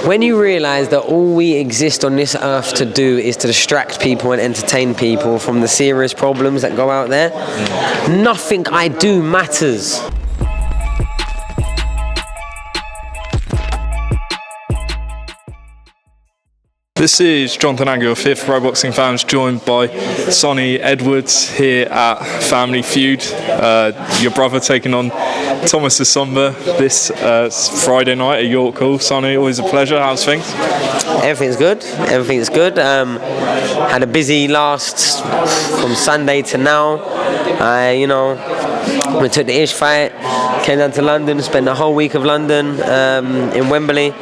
when you realise that all we exist on this earth to do is to distract people and entertain people from the serious problems that go out there, nothing I do matters. This is Jonathan Agger, your fifth pro boxing fans, joined by Sonny Edwards here at Family Feud. Your brother taking on Thomas Essomba this Friday night at York Hall. Sonny, always a pleasure. How's things? Everything's good. Everything's good. Had a busy last from Sunday to now. We took the Ish fight, came down to London, spent the whole week of London in Wembley.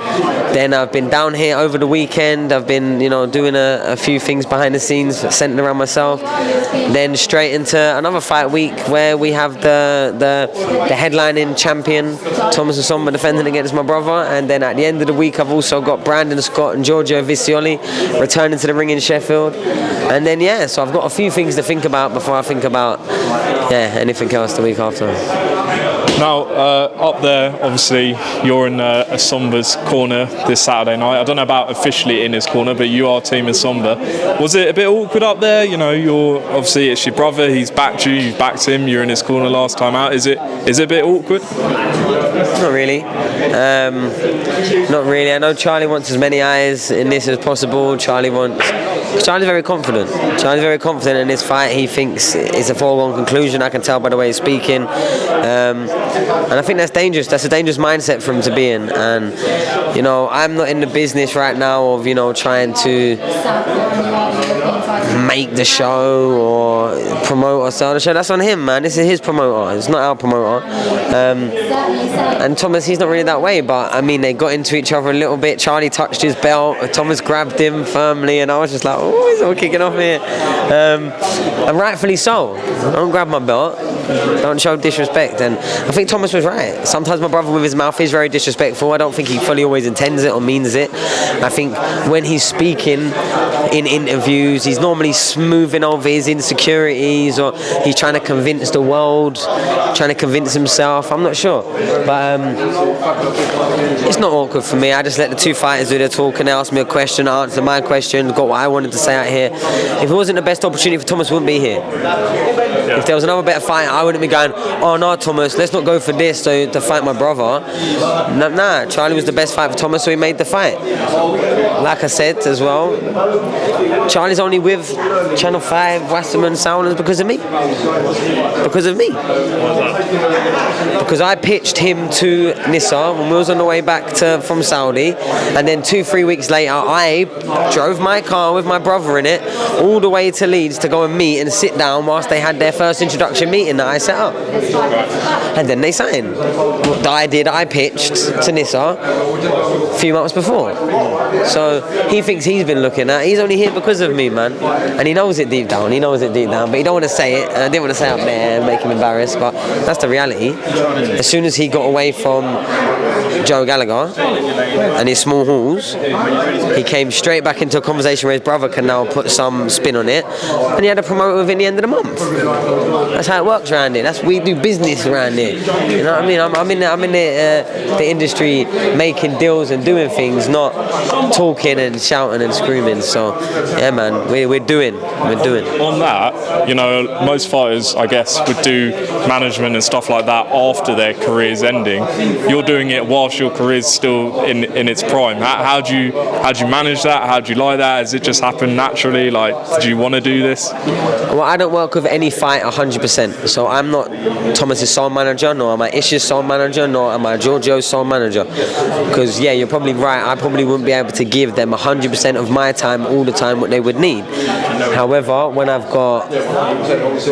Then I've been down here over the weekend. I've been, doing a few things behind the scenes, centered around myself. Then straight into another fight week where we have the headlining champion, Thomas Essomba, defending against my brother. And then at the end of the week, I've also got Brandon Scott and Giorgio Vicioli returning to the ring in Sheffield. And then, so I've got a few things to think about before I think about, anything else the week after. Now, up there, obviously, you're in Essomba's corner this Saturday night. I don't know about officially in his corner, but you are Team Essomba. Was it a bit awkward up there? You're obviously, it's your brother. He's backed you. You've backed him. You're in his corner last time out. Is it a bit awkward? Not really. Not really. I know Charlie wants as many eyes in this as possible. Charlie's very confident. Charlie's very confident in this fight. He thinks it's a foregone conclusion. I can tell by the way he's speaking. And I think that's dangerous. That's a dangerous mindset for him to be in. And, I'm not in the business right now of, trying to make the show or promote or sell the show. That's on him, man. This is his promoter. It's not our promoter. And Thomas, he's not really that way, but they got into each other a little bit. Charlie touched his belt. Thomas grabbed him firmly, and I was just like, oh, he's all kicking off here. And rightfully so. Don't grab my belt. Don't show disrespect. And I think Thomas was right. Sometimes my brother with his mouth is very disrespectful. I don't think he fully always intends it or means it. I think when he's speaking in interviews, he's normally smoothing over his insecurities, or he's trying to convince the world, trying to convince himself. I'm not sure. But it's not awkward for me. I just let the two fighters do their talking. They asked me a question, I answered my question, got what I wanted to say out here. If it wasn't the best opportunity for Thomas, we wouldn't be here. If there was another better fight, I wouldn't be going, oh no, Thomas, let's not go for this to fight my brother. Nah, Charlie was the best fight for Thomas, so he made the fight. Like I said as well, Charlie's only with Channel 5, Wasserman, Saunas because of me. Because of me. Because I pitched him to Nissa when we was on the way back from Saudi, and then 2-3 weeks later I drove my car with my brother in it all the way to Leeds to go and meet and sit down whilst they had their first introduction meeting that I set up. And then they signed. I pitched to Nissa a few months before. So he thinks he's been looking at. He's only here because of me, man. And he knows it deep down. But he don't want to say it. And I didn't want to say it up there and make him embarrassed. But that's the reality. As soon as he got away from Joe Gallagher and his small halls, he came straight back into a conversation where his brother can now put some spin on it. And he had a promoter within the end of the month. That's how it works around here. We do business around here. You know what I mean? I'm in the industry making deals and doing things, not talking and shouting and screaming. So yeah, man, we're doing. On that, most fighters, I guess, would do management and stuff like that after their career's ending. You're doing it whilst your career's still in its prime. How do you manage that? How do you like that? Has it just happened naturally? Like, do you want to do this? Well, I don't work with any fight 100%. So I'm not Thomas's sole manager, nor am I Ish's sole manager, nor am I Giorgio's sole manager. Because you're probably right. I probably wouldn't be able to give them 100% of my time all the time what they would need. However, when I've got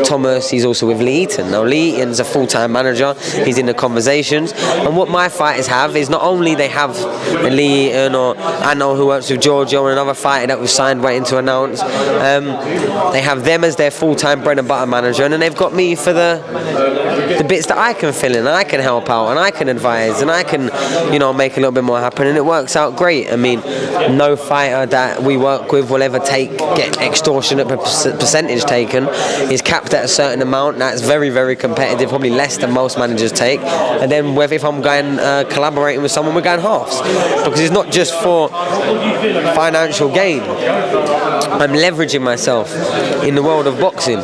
Thomas, he's also with Lee Eaton. Now Lee Eaton's a full-time manager. He's in the conversations. And what my fighters have is not only they have Lee Eaton, or I know who works with Giorgio and another fighter that we've signed waiting to announce. They have them as their full-time bread and butter manager, and then they've got me for the the bits that I can fill in, and I can help out, and I can advise, and I can, make a little bit more happen, and it works out great. I mean, no fighter that we work with will ever get extortionate percentage taken. He's capped at a certain amount. That's very, very competitive, probably less than most managers take. And then if I'm going collaborating with someone, we're going halves, because it's not just for financial gain. I'm leveraging myself in the world of boxing.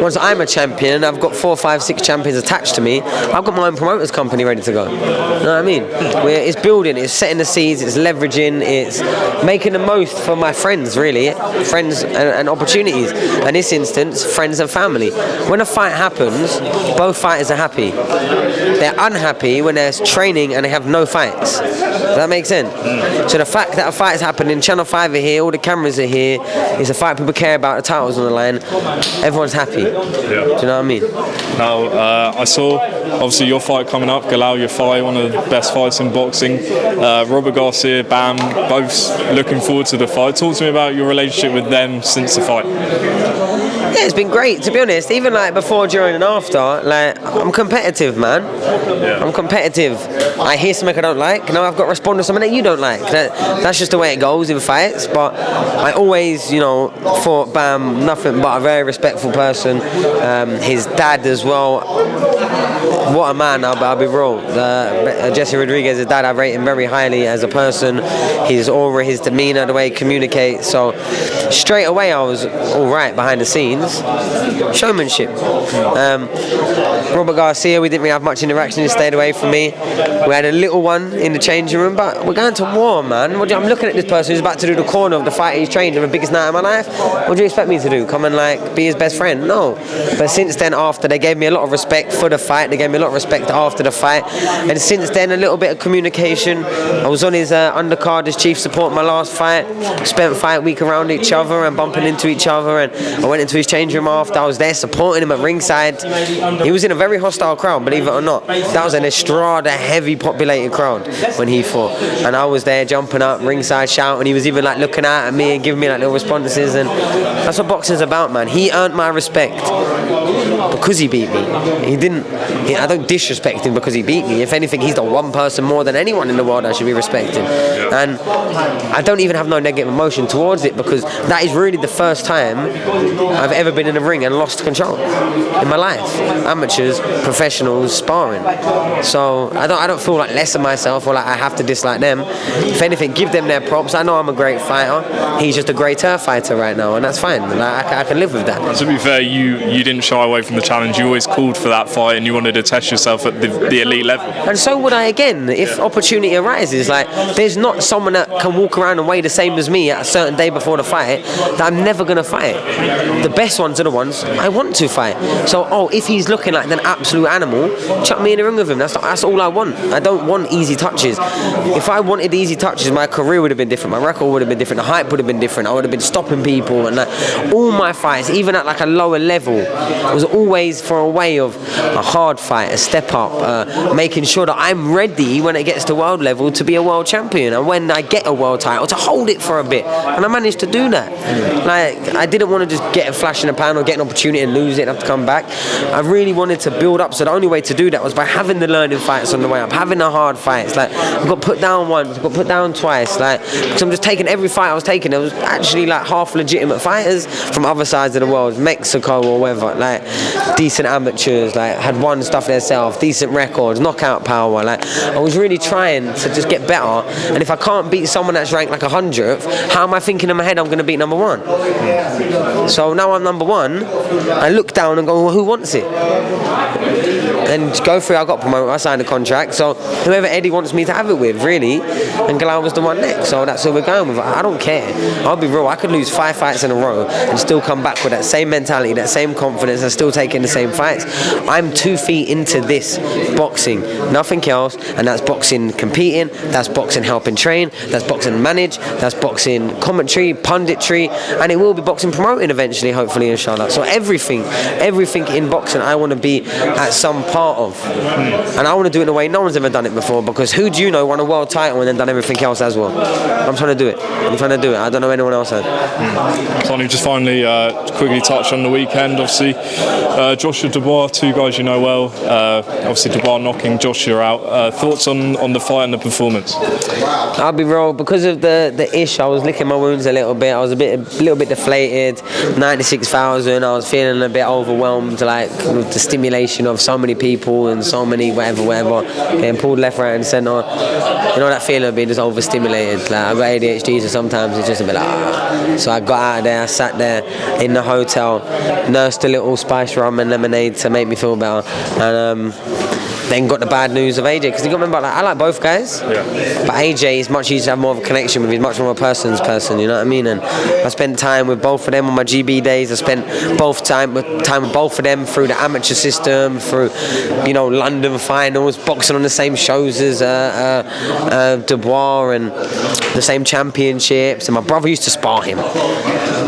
Once I'm a champion, I've got 4, 5, 6 champions attached to me. I've got my own promoters company ready to go. You know what I mean? It's building, it's setting the seeds, it's leveraging, it's making the most for my friends, really. Friends and opportunities. In this instance, friends and family. When a fight happens, both fighters are happy. They're unhappy when there's training and they have no fights. Does that make sense? So the fact that a fight is happening, Channel 5 are here, all the cameras are here, it's a fight people care about, the title's on the line, everyone's happy. Yeah. Do you know what I mean? Now, I saw, obviously, your fight coming up, Galal Yafai, one of the best fights in boxing. Robert Garcia, Bam, both looking forward to the fight. Talk to me about your relationship with them since the fight. Yeah, it's been great, to be honest. Even like before, during and after, like, I'm competitive, man. Yeah. I'm competitive. I hear something I don't like, now I've got to respond to something that you don't like. That's just the way it goes in fights. But I always, thought Bam, nothing but a very respectful person. His dad as well. What a man, I'll be real. Jesse Rodriguez's dad, I rate him very highly as a person. His aura, his demeanour, the way he communicates. So straight away I was all right behind the scenes. Showmanship. Robert Garcia, we didn't really have much interaction. He stayed away from me. We had a little one in the changing room, but we're going to war, man. I'm looking at this person who's about to do the corner of the fight he's trained in, the biggest night of my life. What do you expect me to do? Come and be his best friend? No. But since then, after, they gave me a lot of respect for the fight. They gave me a lot of respect after the fight. And since then, a little bit of communication. I was on his undercard as chief support my last fight. Spent fight week around each other and bumping into each other. And I went into his change room after. I was there supporting him at ringside. He was in a very hostile crowd, believe it or not. That was an Estrada heavy populated crowd when he fought. And I was there jumping up ringside shouting. He was even looking out at me and giving me little responses. And that's what boxing's about, man. He earned my respect because he beat me. I don't disrespect him because he beat me. If anything, he's the one person more than anyone in the world I should be respecting. And I don't even have no negative emotion towards it, because that is really the first time I've ever been in a ring and lost control in my life. Amateurs, professionals, sparring. So I don't feel less of myself or I have to dislike them. If anything, give them their props. I know I'm a great fighter. He's just a greater fighter right now, and that's fine. I can live with that. To be fair, you didn't shy away from the challenge. You always called for that fight and you wanted to test yourself at the elite level. And so would I again if opportunity arises. There's not someone that can walk around and weigh the same as me at a certain day before the fight that I'm never going to fight. The best ones are the ones I want to fight. So, if he's looking like an absolute animal, chuck me in the ring with him. That's all I want. I don't want easy touches. If I wanted easy touches, my career would have been different. My record would have been different. The hype would have been different. I would have been stopping people. And all my fights, even at a lower level, was always for a way of a hard fight, a step up, making sure that I'm ready when it gets to world level to be a world champion, and when I get a world title to hold it for a bit. And I managed to do that. I didn't want to just get a flash in the pan or get an opportunity and lose it and have to come back. I really wanted to build up, so the only way to do that was by having the learning fights on the way up, having the hard fights. I got put down once, got put down twice. Because I'm just taking every fight I was taking. There was actually half legitimate fighters from other sides of the world, Mexico or wherever. Decent amateurs, had won stuff themselves, decent records, knockout power. I was really trying to just get better. And if I can't beat someone that's ranked 100th, how am I thinking in my head I'm going to beat number one? So now I'm number one. I look down and go, well, who wants it? And go through, I got promoted, I signed a contract, so whoever Eddie wants me to have it with, really. And Galal was the one next, so that's who we're going with. I don't care. I'll be real, I could lose 5 fights in a row and still come back with that same mentality, that same confidence, and still taking the same fights. I'm 2 feet into this boxing, nothing else, and that's boxing competing, that's boxing helping train, that's boxing manage, that's boxing commentary, punditry, and it will be boxing promoting eventually, hopefully, inshallah. So everything in boxing I want to be at some part of, and I want to do it in a way no one's ever done it before, because who do you know won a world title and then done everything else as well? I'm trying to do it. I don't know anyone else has. Tony, just finally quickly touch on the weekend. Obviously Joshua Dubois, two guys you know well. Obviously Dubois knocking Joshua out. Thoughts on the fight and the performance? I'll be real, because of the ish, I was licking my wounds a little bit. I was a little bit deflated. 96,000. I was feeling a bit overwhelmed, like with the stimulation of so many people and so many whatever, getting pulled left, right, and centre. You know that feeling of being just overstimulated. Like, I got ADHD, so sometimes it's just a bit like. So I got out of there. I sat there in the hotel, nursed a little spice rum and lemonade to make me feel better, and then got the bad news of AJ, because you got to remember, like, I like both guys, but AJ is much easier to have more of a connection with. He's much more of a person's person, you know what I mean? And I spent time with both of them on my GB days. I spent time with both of them through the amateur system, through, you know, London finals, boxing on the same shows as Dubois, and the same championships. And my brother used to spar him.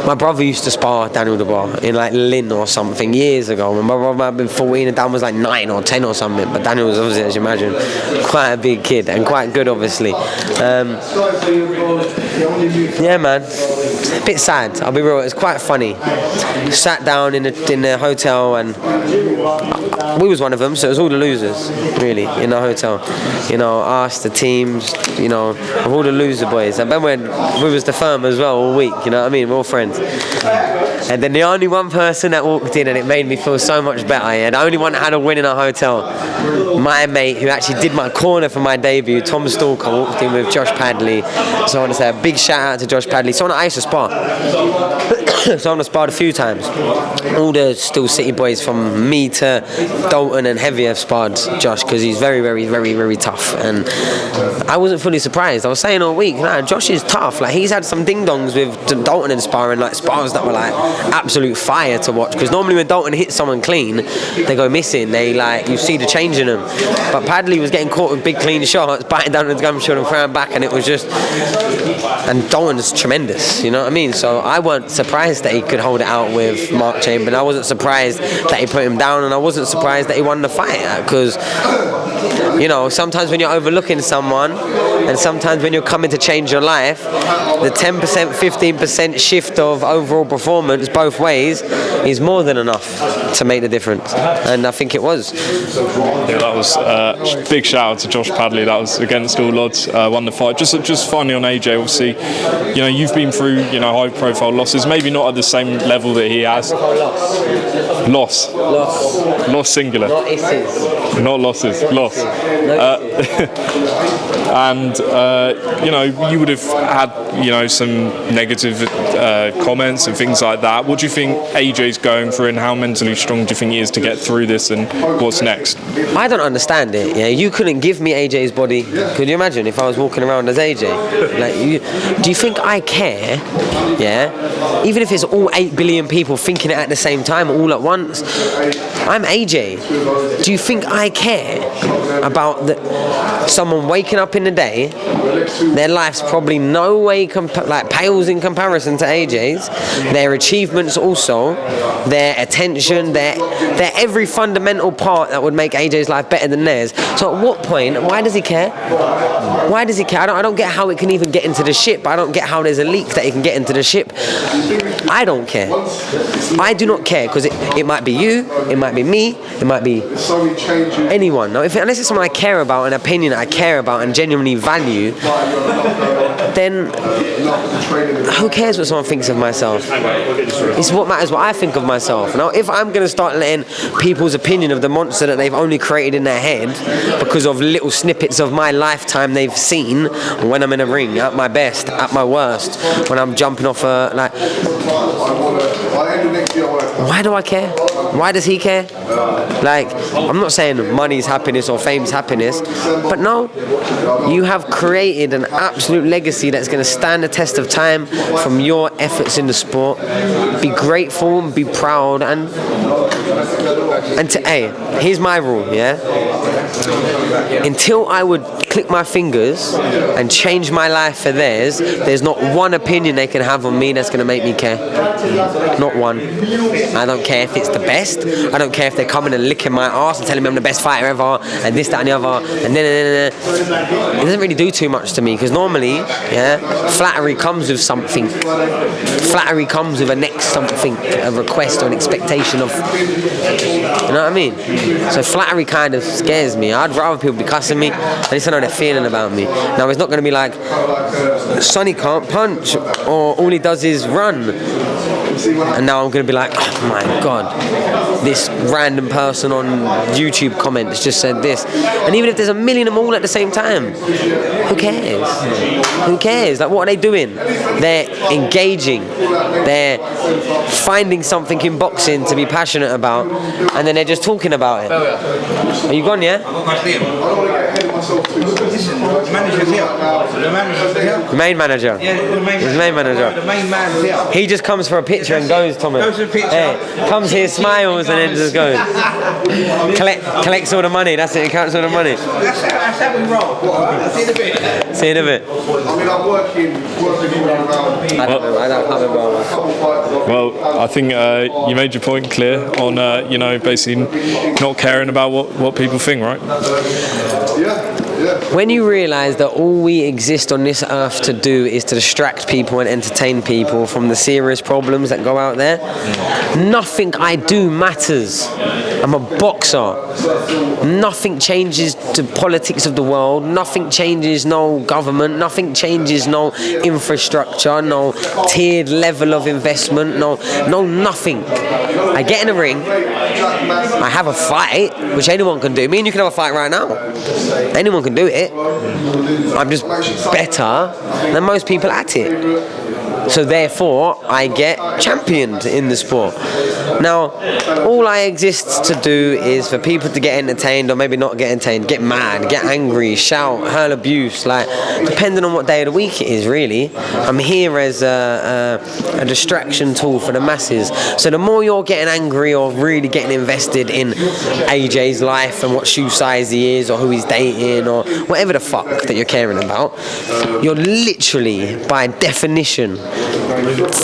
My brother used to spar Daniel Dubois in like Lynn or something years ago. My brother might have been 14 and Dan was like 9 or 10 or something, but Daniel was obviously, as you imagine, quite a big kid and quite good, obviously. Yeah, man, a bit sad, I'll be real. It's quite funny. Sat down in the hotel, and we was one of them, so it was all the losers really in the hotel, you know, us, the teams, you know, of all the loser boys. And then when we was the firm as well all week, you know what I mean, we're all friends. And then the only one person that walked in, and it made me feel so much better, yeah, the only one that had a win in our hotel, my mate who actually did my corner for my debut, Tom Stalker, walked in with Josh Padley. So I want to say a big shout out to Josh Padley, someone I used to spar. So I'm sparred a few times. All the Still City boys from me to Dalton and Heavy have sparred Josh, because he's very, very, very, very tough. And I wasn't fully surprised. I was saying all week, nah, Josh is tough. Like, he's had some ding-dongs with Dalton and sparring, like spars that were like absolute fire to watch. Because normally when Dalton hits someone clean, they go missing. They, like, you see the change in them. But Padley was getting caught with big clean shots, biting down the gum shot and throwing back, and it was just. And Dalton's tremendous, you know what I mean? So I weren't surprised that he could hold it out with Mark Chamberlain. I wasn't surprised that he put him down, and I wasn't surprised that he won the fight, because, you know, sometimes when you're overlooking someone, and sometimes when you're coming to change your life, the 10%, 15% shift of overall performance both ways is more than enough to make the difference, and I think it was. Yeah, that was big shout out to Josh Padley. That was against all odds, won the fight. Just finally on AJ, obviously, you know, you've been through, you know, high profile losses, maybe not at the same level that he has. Loss singular. Not isses. Not losses. Loss. And you know, you would have had, you know, some negative comments and things like that. What do you think AJ's going through, and how mentally strong do you think he is to get through this, and what's next? I don't understand it. Yeah, you couldn't give me AJ's body. Could you imagine if I was walking around as AJ? Like, do you think I care? Yeah, even if it's all 8 billion people thinking it at the same time, all at once. I'm AJ. Do you think I care about someone waking up in the day? Their life's probably no way pales in comparison to AJ's. Their achievements also, their attention, their every fundamental part that would make AJ's life better than theirs. So at what point? Why does he care? Why does he care? I don't get how it can even get into the ship. I don't get how there's a leak that it can get into the ship. I don't care. I do not care, because it might be you, it might be me, it might be anyone. Now, unless it's someone I care about, an opinion I care about and genuinely value, then who cares what someone thinks of myself? It's what matters what I think of myself. Now, if I'm going to start letting people's opinion of the monster that they've only created in their head because of little snippets of my lifetime they've seen when I'm in a ring, at my best, at my worst, when I'm jumping off why do I care? Why does he care? Like, I'm not saying money's happiness or fame's happiness, but no, you have created an absolute legacy that's going to stand the test of time from your efforts in the sport. Be grateful and be proud, and here's my rule, yeah? Until I would click my fingers and change my life for theirs, there's not one opinion they can have on me that's going to make me care. Not one. I don't care if it's the best. I don't care if they're coming and licking my ass and telling me I'm the best fighter ever, and this, that, and the other, and then. It doesn't really really do too much to me, because normally, yeah, flattery comes with something. Flattery comes with a next something, a request or an expectation of, you know what I mean? So flattery kind of scares me. I'd rather people be cussing me, at least I know they're feeling about me. Now it's not going to be like, Sonny can't punch, or all he does is run. And now I'm going to be like, oh my God, this random person on YouTube comments just said this. And even if there's a million of them all at the same time, who cares? Who cares? Like, what are they doing? They're engaging. They're finding something in boxing to be passionate about, and then they're just talking about it. Are you gone, yeah? The main manager. Yeah, the main manager. The main man's here. He just comes for a picture and goes, Thomas. Goes for a picture. Hey, comes here, smiles, and then just goes. Collects all the money. That's it. He counts all the money. That's how we roll. See you in a bit. See you in a bit. I mean, I'm working all around. I don't know. Well, I think you made your point clear on, basically not caring about what people think, right? Yeah. When you realise that all we exist on this earth to do is to distract people and entertain people from the serious problems that go out there, nothing I do matters. I'm a boxer. Nothing changes the politics of the world. Nothing changes no government. Nothing changes no infrastructure, no tiered level of investment, no nothing. I get in the ring, I have a fight, which anyone can do. Me and you can have a fight right now. Anyone can do it. I'm just better than most people at it. So therefore, I get championed in the sport. Now, all I exist to do is for people to get entertained, or maybe not get entertained, get mad, get angry, shout, hurl abuse, like, depending on what day of the week it is, really. I'm here as a distraction tool for the masses. So the more you're getting angry or really getting invested in AJ's life and what shoe size he is, or who he's dating, or whatever the fuck that you're caring about, you're literally, by definition,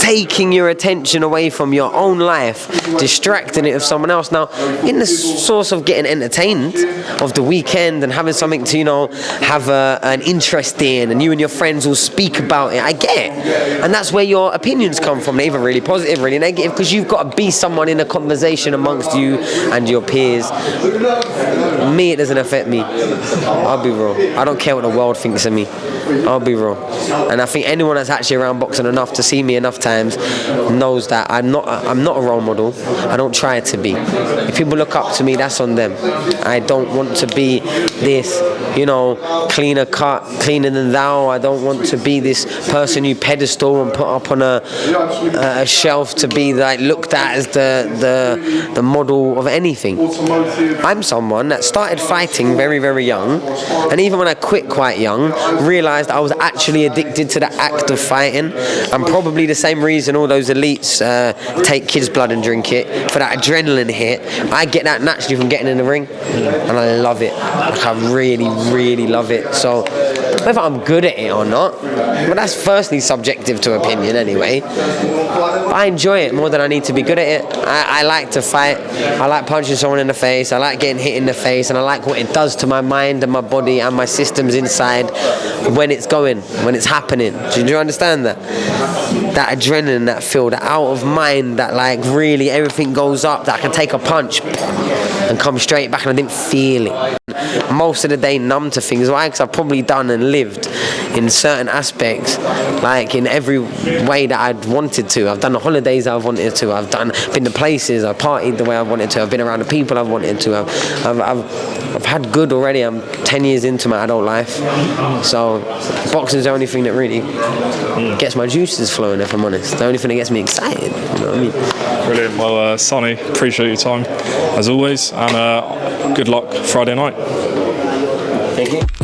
taking your attention away from your own life, distracting it with someone else. Now, in the source of getting entertained of the weekend and having something to, have an interest in, and you and your friends will speak about it, I get it. And that's where your opinions come from. They're either really positive, really negative, because you've got to be someone in a conversation amongst you and your peers. Me, it doesn't affect me. I'll be real. I don't care what the world thinks of me. I'll be real. And I think anyone that's actually around boxing enough to see me enough times knows that I'm not a role model. I don't try to be. If people look up to me, that's on them. I don't want to be this, cleaner cut, cleaner than thou. I don't want to be this person you pedestal and put up on a shelf to be like looked at as the model of anything. I'm someone that started fighting very, very young, and even when I quit quite young, realised I was actually addicted to the act of fighting, and probably the same reason all those elites take kids' blood and drink it, for that adrenaline hit. I get that naturally from getting in the ring, and I love it. Like, I really, really love it. So whether I'm good at it or not, but that's firstly subjective to opinion anyway. I enjoy it more than I need to be good at it. I like to fight. I like punching someone in the face. I like getting hit in the face, and I like what it does to my mind and my body and my systems inside when it's going, when it's happening. Do you understand that? That adrenaline, that feel, that out of mind, that like really everything goes up, that I can take a punch and come straight back and I didn't feel it. Most of the day numb to things. Why? Because I've probably done and lived in certain aspects, like in every way that I'd wanted to. I've done the holidays I've wanted to. I've been to places. I've partied the way I wanted to. I've been around the people I've wanted to. I've had good already. I'm 10 years into my adult life. So boxing's the only thing that really gets my juices flowing, if I'm honest. The only thing that gets me excited. You know what I mean? Brilliant. Well, Sonny, appreciate your time as always, and good luck Friday night. Thank you.